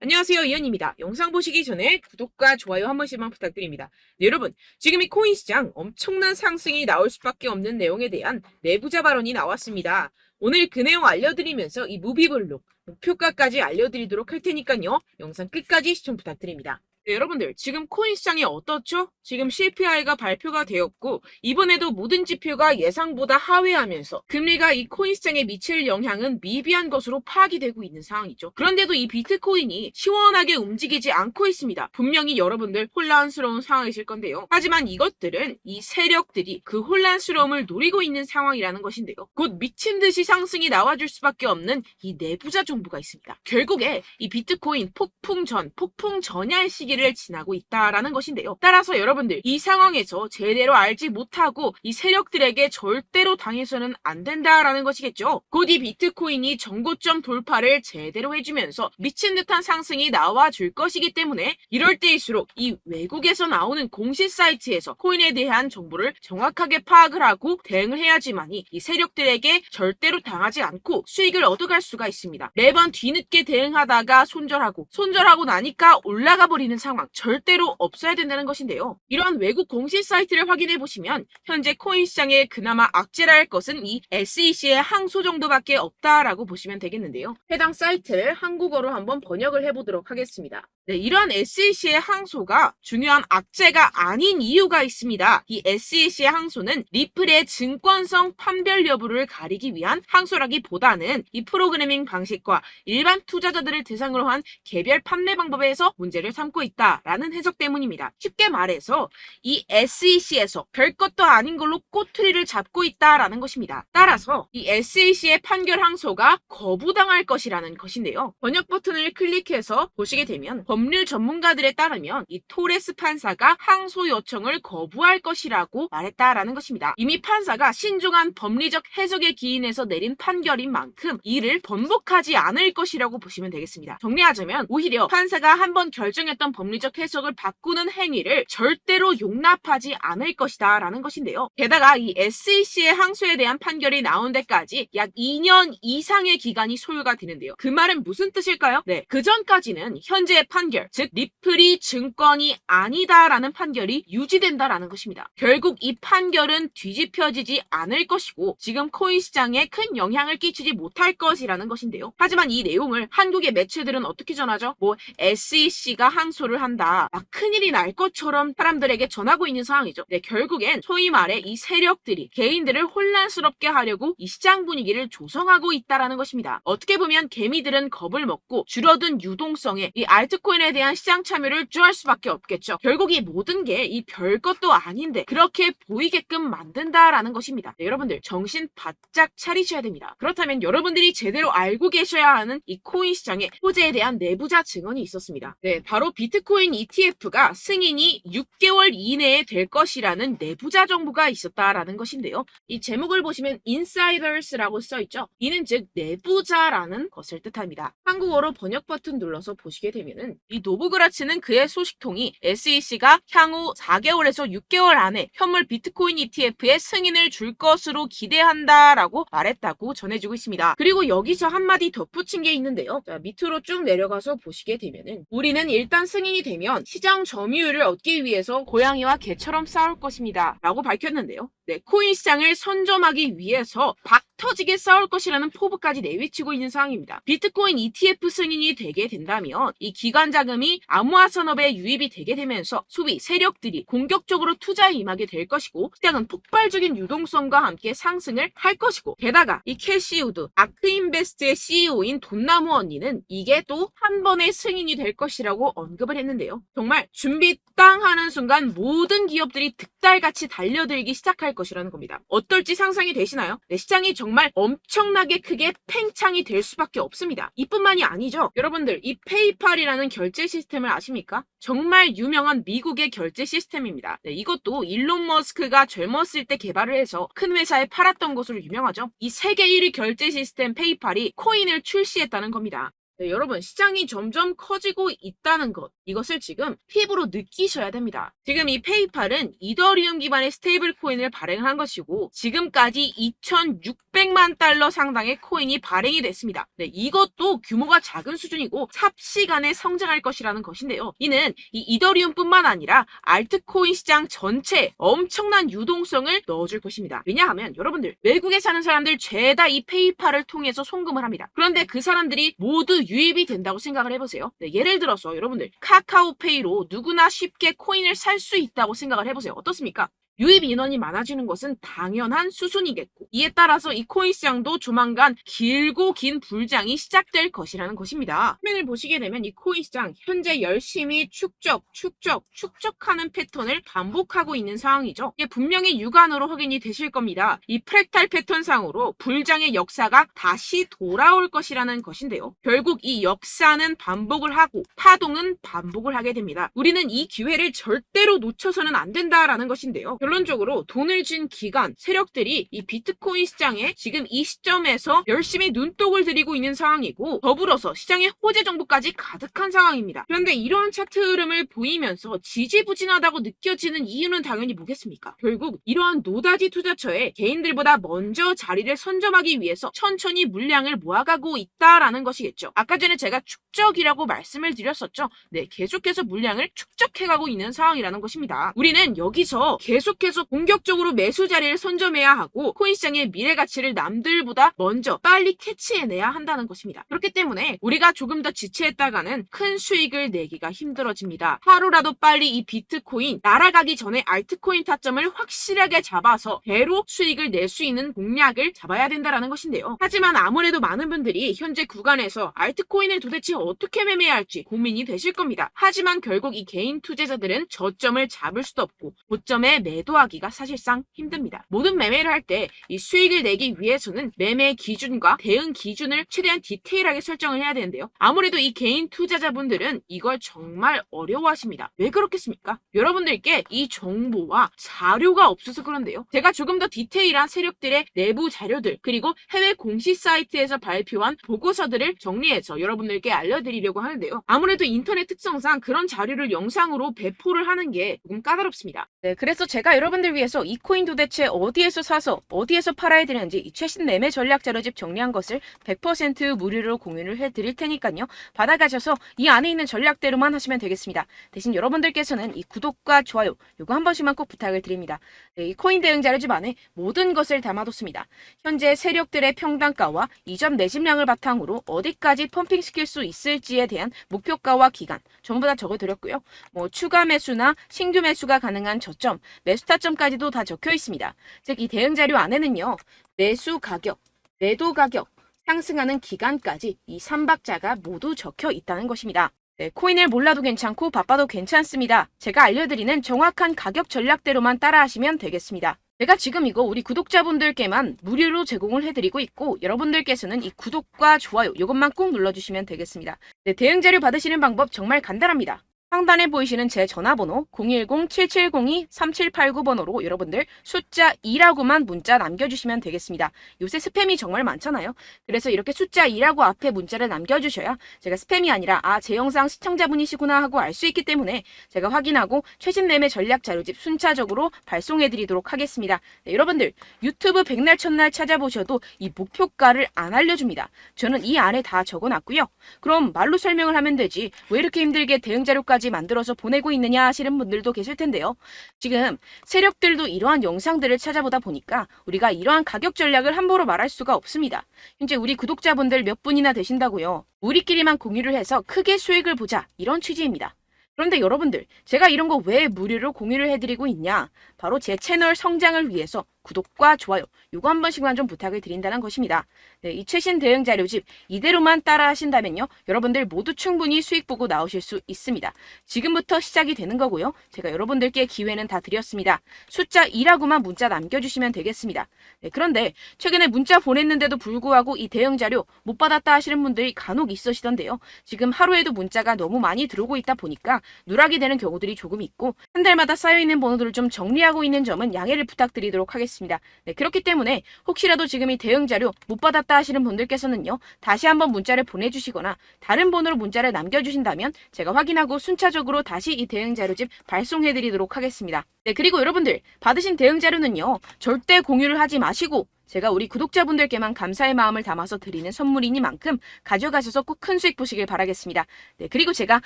안녕하세요, 이현입니다. 영상 보시기 전에 구독과 좋아요 한 번씩만 부탁드립니다. 네, 여러분, 지금 이 코인 시장 엄청난 상승이 나올 수밖에 없는 내용에 대한 내부자 발언이 나왔습니다. 오늘 그 내용 알려드리면서 이 무비블록 목표가까지 알려드리도록 할 테니까요. 영상 끝까지 시청 부탁드립니다. 네, 여러분들, 지금 코인 시장이 어떻죠? 지금 CPI가 발표가 되었고, 이번에도 모든 지표가 예상보다 하회하면서 금리가 이 코인 시장에 미칠 영향은 미비한 것으로 파악이 되고 있는 상황이죠. 그런데도 이 비트코인이 시원하게 움직이지 않고 있습니다. 분명히 여러분들 혼란스러운 상황이실 건데요. 하지만 이것들은 이 세력들이 그 혼란스러움을 노리고 있는 상황이라는 것인데요. 곧 미친 듯이 상승이 나와줄 수밖에 없는 이 내부자 정보가 있습니다. 결국에 이 비트코인 폭풍 전야의 시기를 지나고 있다라는 것인데요. 따라서 여러분들 이 상황에서 제대로 알지 못하고 이 세력들에게 절대로 당해서는 안 된다라는 것이겠죠. 곧 이 비트코인이 정고점 돌파를 제대로 해주면서 미친 듯한 상승이 나와줄 것이기 때문에 이럴 때일수록 이 외국에서 나오는 공식 사이트에서 코인에 대한 정보를 정확하게 파악을 하고 대응을 해야지만이 이 세력들에게 절대로 당하지 않고 수익을 얻어갈 수가 있습니다. 매번 뒤늦게 대응하다가 손절하고 나니까 올라가 버리는 상황 절대로 없어야 된다는 것인데요. 이러한 외국 공식 사이트를 확인해 보시면 현재 코인 시장에 그나마 악재라 할 것은 이 SEC의 항소 정도밖에 없다라고 보시면 되겠는데요. 해당 사이트를 한국어로 한번 번역을 해보도록 하겠습니다. 네, 이러한 SEC의 항소가 중요한 악재가 아닌 이유가 있습니다. 이 SEC의 항소는 리플의 증권성 판별 여부를 가리기 위한 항소라기보다는 이 프로그래밍 방식과 일반 투자자들을 대상으로 한 개별 판매 방법에서 문제를 삼고 있다라는 해석 때문입니다. 쉽게 말해서 이 SEC에서 별것도 아닌 걸로 꼬투리를 잡고 있다라는 것입니다. 따라서 이 SEC의 판결 항소가 거부당할 것이라는 것인데요. 번역 버튼을 클릭해서 보시게 되면 법률 전문가들에 따르면 이 토레스 판사가 항소 요청을 거부할 것이라고 말했다라는 것입니다. 이미 판사가 신중한 법리적 해석에 기인해서 내린 판결인 만큼 이를 번복하지 않을 것이라고 보시면 되겠습니다. 정리하자면 오히려 판사가 한번 결정했던 법리적 해석을 바꾸는 행위를 절대로 용납하지 않을 것이다 라는 것인데요. 게다가 이 SEC의 항소에 대한 판결이 나온 데까지 약 2년 이상의 기간이 소요가 되는데요. 그 말은 무슨 뜻일까요? 네, 그 전까지는 현재의 판결, 즉 리플이 증권이 아니다라는 판결이 유지된다라는 것입니다. 결국 이 판결은 뒤집혀지지 않을 것이고 지금 코인 시장에 큰 영향을 끼치지 못할 것이라는 것인데요. 하지만 이 내용을 한국의 매체들은 어떻게 전하죠? SEC가 항소를 한다. 큰일이 날 것처럼 사람들에게 전하고 있는 상황이죠. 네, 결국엔 소위 말해 이 세력들이 개인들을 혼란스럽게 하려고 이 시장 분위기를 조성하고 있다라는 것입니다. 어떻게 보면 개미들은 겁을 먹고 줄어든 유동성에 이 알트코인에 대한 시장 참여를 쭈할 수밖에 없겠죠. 결국 이 모든 게 이 별것도 아닌데 그렇게 보이게끔 만든다라는 것입니다. 네, 여러분들 정신 바짝 차리셔야 됩니다. 그렇다면 여러분들이 제대로 알고 계셔야 하는 이 코인 시장의 호재에 대한 내부자 증언이 있었습니다. 네, 바로 비트코인 ETF가 승인이 6개월 이내에 될 것이라는 내부자 정보가 있었다라는 것인데요. 이 제목을 보시면 insiders라고 써있죠. 이는 즉 내부자라는 것을 뜻합니다. 한국어로 번역 버튼 눌러서 보시게 되면은 이 노브그라츠는 그의 소식통이 SEC가 향후 4개월에서 6개월 안에 현물 비트코인 ETF의 승인을 줄 것으로 기대한다라고 말했다고 전해지고 있습니다. 그리고 여기서 한마디 덧붙인 게 있는데요. 자, 밑으로 쭉 내려가서 보시게 되면은 우리는 일단 승인이 되면 시장 점유율을 얻기 위해서 고양이와 개처럼 싸울 것입니다. 라고 밝혔는데요. 네, 코인 시장을 선점하기 위해서 터지게 싸울 것이라는 포부까지 내비치고 있는 상황입니다. 비트코인 ETF 승인이 되게 된다면 이 기관 자금이 암호화 산업에 유입이 되게 되면서 소비 세력들이 공격적으로 투자에 임하게 될 것이고 시장은 폭발적인 유동성과 함께 상승을 할 것이고 게다가 이 캐시우드 아크인베스트의 CEO인 돈나무 언니는 이게 또 한 번의 승인이 될 것이라고 언급을 했는데요. 정말 준비 땅 하는 순간 모든 기업들이 득달같이 달려들기 시작할 것이라는 겁니다. 어떨지 상상이 되시나요? 네, 시장이 정말 엄청나게 크게 팽창이 될 수밖에 없습니다. 이뿐만이 아니죠. 여러분들 이 페이팔이라는 결제 시스템을 아십니까? 정말 유명한 미국의 결제 시스템입니다. 네, 이것도 일론 머스크가 젊었을 때 개발을 해서 큰 회사에 팔았던 것으로 유명하죠. 이 세계 1위 결제 시스템 페이팔이 코인을 출시했다는 겁니다. 네, 여러분, 시장이 점점 커지고 있다는 것, 이것을 지금 피부로 느끼셔야 됩니다. 지금 이 페이팔은 이더리움 기반의 스테이블 코인을 발행한 것이고, 지금까지 2,600만 달러 상당의 코인이 발행이 됐습니다. 네, 이것도 규모가 작은 수준이고, 삽시간에 성장할 것이라는 것인데요. 이는 이 이더리움뿐만 아니라 알트코인 시장 전체에 엄청난 유동성을 넣어줄 것입니다. 왜냐하면 여러분들, 외국에 사는 사람들 죄다 이 페이팔을 통해서 송금을 합니다. 그런데 그 사람들이 모두 유입이 된다고 생각을 해보세요. 네, 예를 들어서 여러분들 카카오페이로 누구나 쉽게 코인을 살 수 있다고 생각을 해보세요. 어떻습니까? 유입 인원이 많아지는 것은 당연한 수순이겠고, 이에 따라서 이 코인 시장도 조만간 길고 긴 불장이 시작될 것이라는 것입니다. 화면을 보시게 되면 이 코인 시장 현재 열심히 축적하는 패턴을 반복하고 있는 상황이죠. 이게 분명히 육안으로 확인이 되실 겁니다. 이 프랙탈 패턴상으로 불장의 역사가 다시 돌아올 것이라는 것인데요. 결국 이 역사는 반복을 하고 파동은 반복을 하게 됩니다. 우리는 이 기회를 절대로 놓쳐서는 안 된다라는 것인데요. 결론적으로 돈을 쥔 기관, 세력들이 이 비트코인 시장에 지금 이 시점에서 열심히 눈독을 들이고 있는 상황이고, 더불어서 시장에 호재 정보까지 가득한 상황입니다. 그런데 이러한 차트 흐름을 보이면서 지지부진하다고 느껴지는 이유는 당연히 뭐겠습니까? 결국 이러한 노다지 투자처에 개인들보다 먼저 자리를 선점하기 위해서 천천히 물량을 모아가고 있다라는 것이겠죠. 아까 전에 제가 축적이라고 말씀을 드렸었죠. 네, 계속해서 물량을 축적해가고 있는 상황이라는 것입니다. 우리는 여기서 계속해서 공격적으로 매수 자리를 선점해야 하고, 코인 시장의 미래 가치를 남들보다 먼저 빨리 캐치해내야 한다는 것입니다. 그렇기 때문에 우리가 조금 더 지체했다가는 큰 수익을 내기가 힘들어집니다. 하루라도 빨리 이 비트코인 날아가기 전에 알트코인 타점을 확실하게 잡아서 배로 수익을 낼 수 있는 공략을 잡아야 된다는 것인데요. 하지만 아무래도 많은 분들이 현재 구간에서 알트코인을 도대체 어떻게 매매해야 할지 고민이 되실 겁니다. 하지만 결국 이 개인 투자자들은 저점을 잡을 수도 없고 고점에 매도하기가 사실상 힘듭니다. 모든 매매를 할 때 이 수익을 내기 위해서는 매매 기준과 대응 기준을 최대한 디테일하게 설정을 해야 되는데요. 아무래도 이 개인 투자자분들은 이걸 정말 어려워하십니다. 왜 그렇겠습니까? 여러분들께 이 정보와 자료가 없어서 그런데요. 제가 조금 더 디테일한 세력들의 내부 자료들, 그리고 해외 공시 사이트에서 발표한 보고서들을 정리해서 여러분들께 알려드리려고 하는데요. 아무래도 인터넷 특성상 그런 자료를 영상으로 배포를 하는 게 조금 까다롭습니다. 네, 그래서 제가 여러분들 위해서 이 코인 도대체 어디에서 사서 어디에서 팔아야 되는지 이 최신 매매 전략 자료집 정리한 것을 100% 무료로 공유를 해드릴 테니까요. 받아가셔서 이 안에 있는 전략대로만 하시면 되겠습니다. 대신 여러분들께서는 이 구독과 좋아요 요거 한 번씩만 꼭 부탁을 드립니다. 네, 이 코인 대응 자료집 안에 모든 것을 담아뒀습니다. 현재 세력들의 평단가와 이점 내집량을 바탕으로 어디까지 펌핑시킬 수 있을지에 대한 목표가와 기간 전부 다 적어드렸고요. 추가 매수나 신규 매수가 가능한 저점, 매수 타점까지도 다 적혀 있습니다. 즉 이 대응 자료 안에는요. 매수 가격, 매도 가격, 상승하는 기간까지 이 3박자가 모두 적혀 있다는 것입니다. 네, 코인을 몰라도 괜찮고 바빠도 괜찮습니다. 제가 알려드리는 정확한 가격 전략대로만 따라하시면 되겠습니다. 제가 지금 이거 우리 구독자분들께만 무료로 제공을 해드리고 있고, 여러분들께서는 이 구독과 좋아요 이것만 꼭 눌러주시면 되겠습니다. 네, 대응 자료 받으시는 방법 정말 간단합니다. 상단에 보이시는 제 전화번호 010-7702-3789번호로 여러분들 숫자 2라고만 문자 남겨주시면 되겠습니다. 요새 스팸이 정말 많잖아요. 그래서 이렇게 숫자 2라고 앞에 문자를 남겨주셔야 제가 스팸이 아니라 제 영상 시청자분이시구나 하고 알 수 있기 때문에 제가 확인하고 최신 매매 전략 자료집 순차적으로 발송해드리도록 하겠습니다. 네, 여러분들 유튜브 백날 첫날 찾아보셔도 이 목표가를 안 알려줍니다. 저는 이 안에 다 적어놨고요. 그럼 말로 설명을 하면 되지 왜 이렇게 힘들게 대응 자료까지 만들어서 보내고 있느냐 하시는 분들도 계실 텐데요. 지금 세력들도 이러한 영상들을 찾아보다 보니까 우리가 이러한 가격 전략을 함부로 말할 수가 없습니다. 현재 우리 구독자분들 몇 분이나 되신다고요. 우리끼리만 공유를 해서 크게 수익을 보자 이런 취지입니다. 그런데 여러분들 제가 이런 거 왜 무료로 공유를 해드리고 있냐? 바로 제 채널 성장을 위해서 구독과 좋아요 요거 한 번씩만 좀 부탁을 드린다는 것입니다. 네, 이 최신 대응 자료집 이대로만 따라 하신다면요. 여러분들 모두 충분히 수익 보고 나오실 수 있습니다. 지금부터 시작이 되는 거고요. 제가 여러분들께 기회는 다 드렸습니다. 숫자 2라고만 문자 남겨주시면 되겠습니다. 네, 그런데 최근에 문자 보냈는데도 불구하고 이 대응 자료 못 받았다 하시는 분들이 간혹 있으시던데요. 지금 하루에도 문자가 너무 많이 들어오고 있다 보니까 누락이 되는 경우들이 조금 있고 한 달마다 쌓여있는 번호들을 좀 정리하고 있는 점은 양해를 부탁드리도록 하겠습니다. 하겠습니다. 네, 그렇기 때문에 혹시라도 지금 이 대응 자료 못 받았다 하시는 분들께서는요, 다시 한번 문자를 보내주시거나 다른 번호로 문자를 남겨주신다면 제가 확인하고 순차적으로 다시 이 대응 자료집 발송해드리도록 하겠습니다. 네, 그리고 여러분들 받으신 대응 자료는요, 절대 공유를 하지 마시고 제가 우리 구독자분들께만 감사의 마음을 담아서 드리는 선물이니만큼 가져가셔서 꼭 큰 수익 보시길 바라겠습니다. 네, 그리고 제가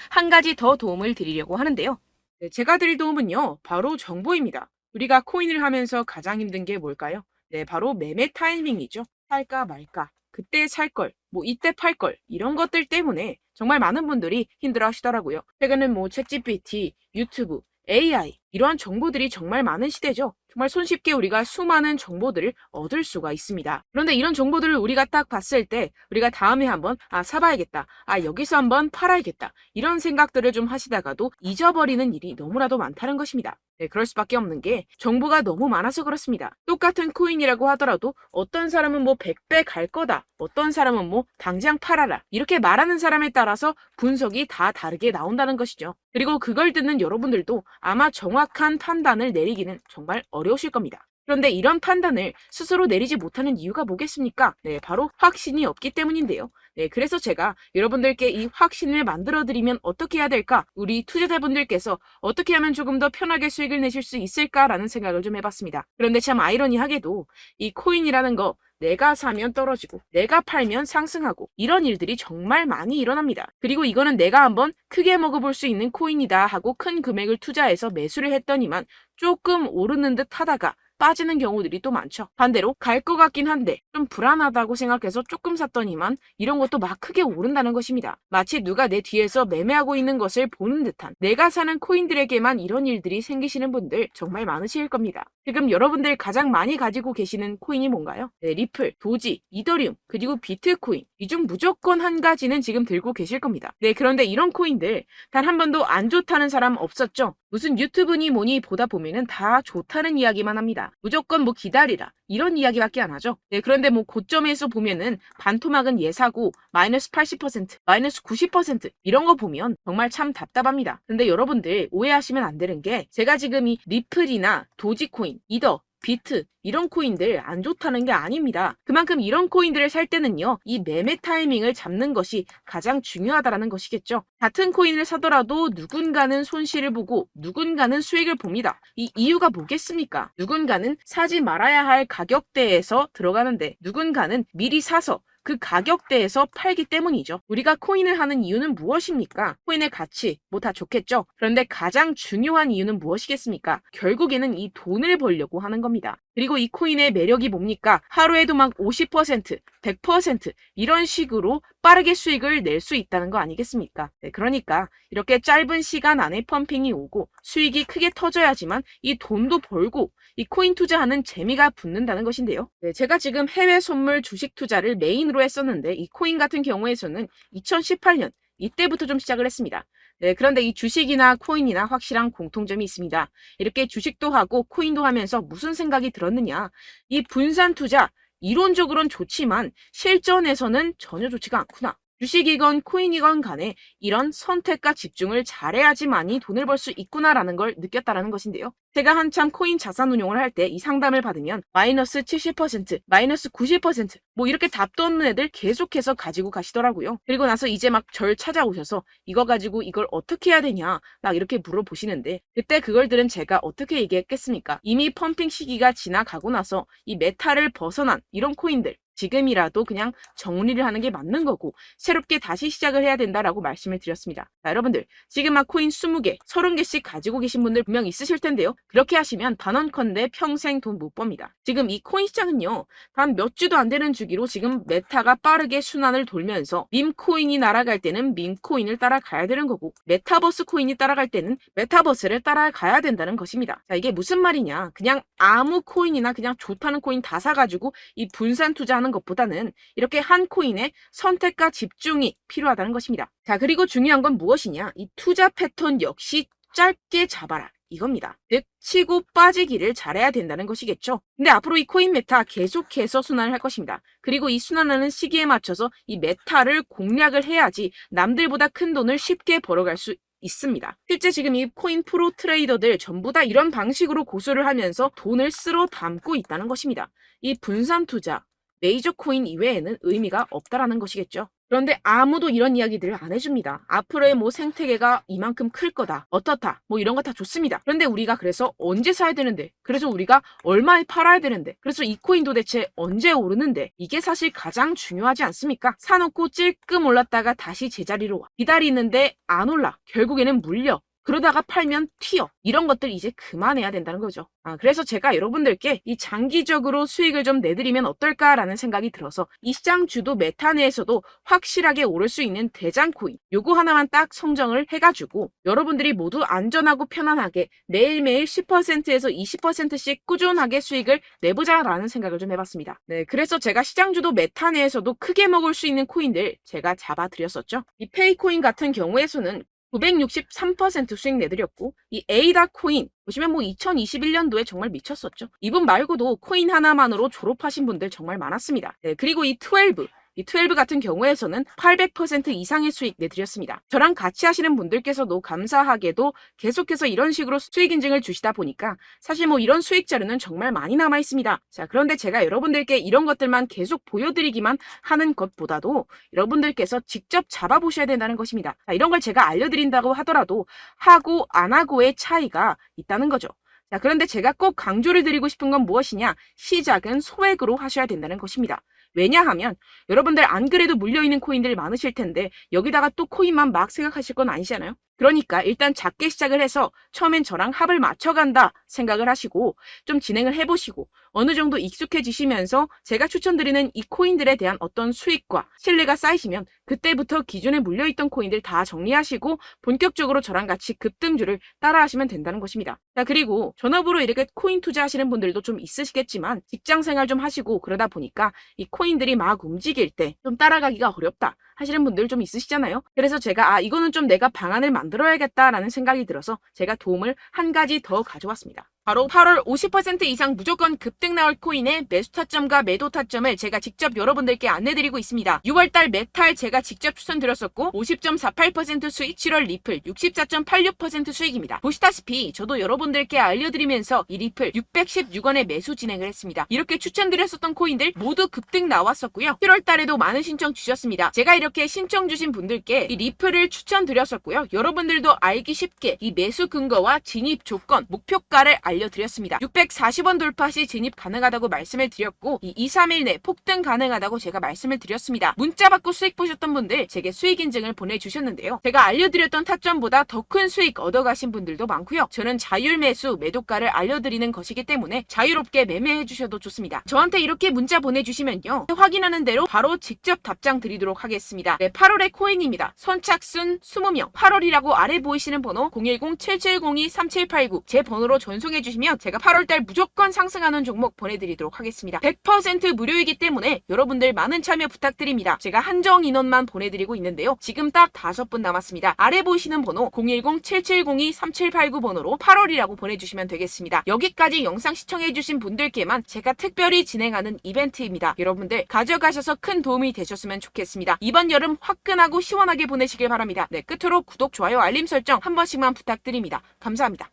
한 가지 더 도움을 드리려고 하는데요. 네, 제가 드릴 도움은요, 바로 정보입니다. 우리가 코인을 하면서 가장 힘든 게 뭘까요? 네, 바로 매매 타이밍이죠. 살까 말까, 그때 살 걸, 뭐 이때 팔 걸, 이런 것들 때문에 정말 많은 분들이 힘들어 하시더라고요. 최근은 뭐 챗GPT, 유튜브, AI, 이러한 정보들이 정말 많은 시대죠. 정말 손쉽게 우리가 수많은 정보들을 얻을 수가 있습니다. 그런데 이런 정보들을 우리가 딱 봤을 때 우리가 다음에 한번 사봐야겠다. 여기서 한번 팔아야겠다. 이런 생각들을 좀 하시다가도 잊어버리는 일이 너무나도 많다는 것입니다. 네, 그럴 수밖에 없는 게 정보가 너무 많아서 그렇습니다. 똑같은 코인이라고 하더라도 어떤 사람은 뭐 100배 갈 거다. 어떤 사람은 뭐 당장 팔아라. 이렇게 말하는 사람에 따라서 분석이 다 다르게 나온다는 것이죠. 그리고 그걸 듣는 여러분들도 아마 정확한 판단을 내리기는 정말 어려우실 겁니다. 그런데 이런 판단을 스스로 내리지 못하는 이유가 뭐겠습니까? 네, 바로 확신이 없기 때문인데요. 네, 그래서 제가 여러분들께 이 확신을 만들어드리면 어떻게 해야 될까? 우리 투자자분들께서 어떻게 하면 조금 더 편하게 수익을 내실 수 있을까라는 생각을 좀 해봤습니다. 그런데 참 아이러니하게도 이 코인이라는 거 내가 사면 떨어지고 내가 팔면 상승하고 이런 일들이 정말 많이 일어납니다. 그리고 이거는 내가 한번 크게 먹어볼 수 있는 코인이다 하고 큰 금액을 투자해서 매수를 했더니만 조금 오르는 듯 하다가 빠지는 경우들이 또 많죠. 반대로 갈 것 같긴 한데 좀 불안하다고 생각해서 조금 샀더니만 이런 것도 막 크게 오른다는 것입니다. 마치 누가 내 뒤에서 매매하고 있는 것을 보는 듯한, 내가 사는 코인들에게만 이런 일들이 생기시는 분들 정말 많으실 겁니다. 지금 여러분들 가장 많이 가지고 계시는 코인이 뭔가요? 네, 리플, 도지, 이더리움, 그리고 비트코인. 이 중 무조건 한 가지는 지금 들고 계실 겁니다. 네, 그런데 이런 코인들 단 한 번도 안 좋다는 사람 없었죠? 무슨 유튜브니 뭐니 보다 보면은 다 좋다는 이야기만 합니다. 무조건 뭐 기다리라, 이런 이야기밖에 안 하죠. 네, 그런데 뭐 고점에서 보면은 반토막은 예사고 마이너스 80%, 마이너스 90% 이런 거 보면 정말 참 답답합니다. 근데 여러분들 오해하시면 안 되는 게, 제가 지금 이 리플이나 도지코인, 이더, 비트 이런 코인들 안 좋다는 게 아닙니다. 그만큼 이런 코인들을 살 때는요, 이 매매 타이밍을 잡는 것이 가장 중요하다는 것이겠죠. 같은 코인을 사더라도 누군가는 손실을 보고 누군가는 수익을 봅니다. 이 이유가 뭐겠습니까? 누군가는 사지 말아야 할 가격대에서 들어가는데 누군가는 미리 사서 그 가격대에서 팔기 때문이죠. 우리가 코인을 하는 이유는 무엇입니까? 코인의 가치, 뭐 다 좋겠죠? 그런데 가장 중요한 이유는 무엇이겠습니까? 결국에는 이 돈을 벌려고 하는 겁니다. 그리고 이 코인의 매력이 뭡니까? 하루에도 막 50%, 100% 이런 식으로 빠르게 수익을 낼 수 있다는 거 아니겠습니까? 네, 그러니까 이렇게 짧은 시간 안에 펌핑이 오고 수익이 크게 터져야지만 이 돈도 벌고 이 코인 투자하는 재미가 붙는다는 것인데요. 네, 제가 지금 해외 선물 주식 투자를 메인으로 했었는데 이 코인 같은 경우에서는 2018년 이때부터 좀 시작을 했습니다. 네, 그런데 이 주식이나 코인이나 확실한 공통점이 있습니다. 이렇게 주식도 하고 코인도 하면서 무슨 생각이 들었느냐? 이 분산 투자, 이론적으로는 좋지만 실전에서는 전혀 좋지가 않구나. 주식이건 코인이건 간에 이런 선택과 집중을 잘해야지만이 돈을 벌 수 있구나라는 걸 느꼈다라는 것인데요. 제가 한참 코인 자산 운용을 할 때 이 상담을 받으면 마이너스 70%, 마이너스 90%, 뭐 이렇게 답도 없는 애들 계속해서 가지고 가시더라고요. 그리고 나서 이제 막 절 찾아오셔서 이거 가지고 이걸 어떻게 해야 되냐 막 이렇게 물어보시는데, 그때 그걸 들은 제가 어떻게 얘기했겠습니까? 이미 펌핑 시기가 지나가고 나서 이 메타를 벗어난 이런 코인들, 지금이라도 그냥 정리를 하는 게 맞는 거고 새롭게 다시 시작을 해야 된다라고 말씀을 드렸습니다. 자, 여러분들 지금 막 코인 20개, 30개씩 가지고 계신 분들 분명 있으실 텐데요. 그렇게 하시면 단언컨대 평생 돈 못 법니다. 지금 이 코인 시장은요, 단 몇 주도 안 되는 주기로 지금 메타가 빠르게 순환을 돌면서 밈코인이 날아갈 때는 밈코인을 따라가야 되는 거고 메타버스 코인이 따라갈 때는 메타버스를 따라가야 된다는 것입니다. 자, 이게 무슨 말이냐? 그냥 아무 코인이나 그냥 좋다는 코인 다 사가지고 이 분산 투자하는 것보다는 이렇게 한 코인에 선택과 집중이 필요하다는 것입니다. 자, 그리고 중요한 건 무엇이냐? 이 투자 패턴 역시 짧게 잡아라, 이겁니다. 즉 치고 빠지기를 잘해야 된다는 것이겠죠. 근데 앞으로 이 코인 메타 계속해서 순환을 할 것입니다. 그리고 이 순환하는 시기에 맞춰서 이 메타를 공략을 해야지 남들보다 큰 돈을 쉽게 벌어갈 수 있습니다. 실제 지금 이 코인 프로 트레이더들 전부 다 이런 방식으로 고수를 하면서 돈을 쓸어 담고 있다는 것입니다. 이 분산 투자, 메이저 코인 이외에는 의미가 없다라는 것이겠죠. 그런데 아무도 이런 이야기들을 안 해줍니다. 앞으로의 뭐 생태계가 이만큼 클 거다, 어떻다, 뭐 이런 거 다 좋습니다. 그런데 우리가 그래서 언제 사야 되는데, 그래서 우리가 얼마에 팔아야 되는데, 그래서 이 코인도 대체 언제 오르는데, 이게 사실 가장 중요하지 않습니까? 사놓고 찔끔 올랐다가 다시 제자리로 와. 기다리는데 안 올라. 결국에는 물려. 그러다가 팔면 튀어. 이런 것들 이제 그만해야 된다는 거죠. 그래서 제가 여러분들께 이 장기적으로 수익을 좀 내드리면 어떨까라는 생각이 들어서 이 시장 주도 메타 내에서도 확실하게 오를 수 있는 대장 코인 요거 하나만 딱 선정을 해가지고 여러분들이 모두 안전하고 편안하게 매일매일 10%에서 20%씩 꾸준하게 수익을 내보자라는 생각을 좀 해봤습니다. 네, 그래서 제가 시장 주도 메타 내에서도 크게 먹을 수 있는 코인들 제가 잡아드렸었죠. 이 페이코인 같은 경우에서는 963% 수익 내드렸고 이 에이다 코인 보시면 뭐 2021년도에 정말 미쳤었죠. 이분 말고도 코인 하나만으로 졸업하신 분들 정말 많았습니다. 네, 그리고 이 12 같은 경우에서는 800% 이상의 수익 내드렸습니다. 저랑 같이 하시는 분들께서도 감사하게도 계속해서 이런 식으로 수익 인증을 주시다 보니까 사실 뭐 이런 수익 자료는 정말 많이 남아 있습니다. 자, 그런데 제가 여러분들께 이런 것들만 계속 보여드리기만 하는 것보다도 여러분들께서 직접 잡아보셔야 된다는 것입니다. 자, 이런 걸 제가 알려드린다고 하더라도 하고 안 하고의 차이가 있다는 거죠. 자, 그런데 제가 꼭 강조를 드리고 싶은 건 무엇이냐? 시작은 소액으로 하셔야 된다는 것입니다. 왜냐하면 여러분들 안 그래도 물려있는 코인들 많으실 텐데 여기다가 또 코인만 막 생각하실 건 아니잖아요. 그러니까 일단 작게 시작을 해서 처음엔 저랑 합을 맞춰간다 생각을 하시고 좀 진행을 해보시고 어느 정도 익숙해지시면서 제가 추천드리는 이 코인들에 대한 어떤 수익과 신뢰가 쌓이시면 그때부터 기존에 물려있던 코인들 다 정리하시고 본격적으로 저랑 같이 급등주를 따라하시면 된다는 것입니다. 자, 그리고 전업으로 이렇게 코인 투자하시는 분들도 좀 있으시겠지만 직장 생활 좀 하시고 그러다 보니까 이 코인들이 막 움직일 때 좀 따라가기가 어렵다 하시는 분들 좀 있으시잖아요. 그래서 제가 이거는 좀 내가 방안을 만들어야겠다라는 생각이 들어서 제가 도움을 한 가지 더 가져왔습니다. 바로 8월 50% 이상 무조건 급등 나올 코인의 매수 타점과 매도 타점을 제가 직접 여러분들께 안내드리고 있습니다. 6월달 메탈 제가 직접 추천드렸었고 50.48% 수익, 7월 리플 64.86% 수익입니다. 보시다시피 저도 여러분들께 알려드리면서 이 리플 616원에 매수 진행을 했습니다. 이렇게 추천드렸었던 코인들 모두 급등 나왔었고요. 7월달에도 많은 신청 주셨습니다. 제가 이렇게 신청 주신 분들께 이 리플을 추천드렸었고요. 여러분들도 알기 쉽게 이 매수 근거와 진입 조건, 목표가를 알려드렸습니다. 640원 돌파 시 진입 가능하다고 말씀을 드렸고 이 2-3일 내 폭등 가능하다고 제가 말씀을 드렸습니다. 문자 받고 수익 보셨던 분들 제게 수익 인증을 보내주셨는데요. 제가 알려드렸던 타점보다 더 큰 수익 얻어가신 분들도 많고요. 저는 자율 매수 매도가를 알려드리는 것이기 때문에 자유롭게 매매해 주셔도 좋습니다. 저한테 이렇게 문자 보내주시면요. 확인하는 대로 바로 직접 답장 드리도록 하겠습니다. 네, 8월의 코인입니다. 선착순 20명 8월이라고 아래 보이시는 번호 010-7702-3789 제 번호로 전송해 주시면 제가 8월달 무조건 상승하는 종목 보내드리도록 하겠습니다. 100% 무료이기 때문에 여러분들 많은 참여 부탁드립니다. 제가 한정 인원만 보내드리고 있는데요. 지금 딱 5분 남았습니다. 아래 보이시는 번호 010-7702-3789 번호로 8월이라고 보내주시면 되겠습니다. 여기까지 영상 시청해주신 분들께만 제가 특별히 진행하는 이벤트입니다. 여러분들 가져가셔서 큰 도움이 되셨으면 좋겠습니다. 이번 여름 화끈하고 시원하게 보내시길 바랍니다. 네, 끝으로 구독, 좋아요, 알림 설정 한 번씩만 부탁드립니다. 감사합니다.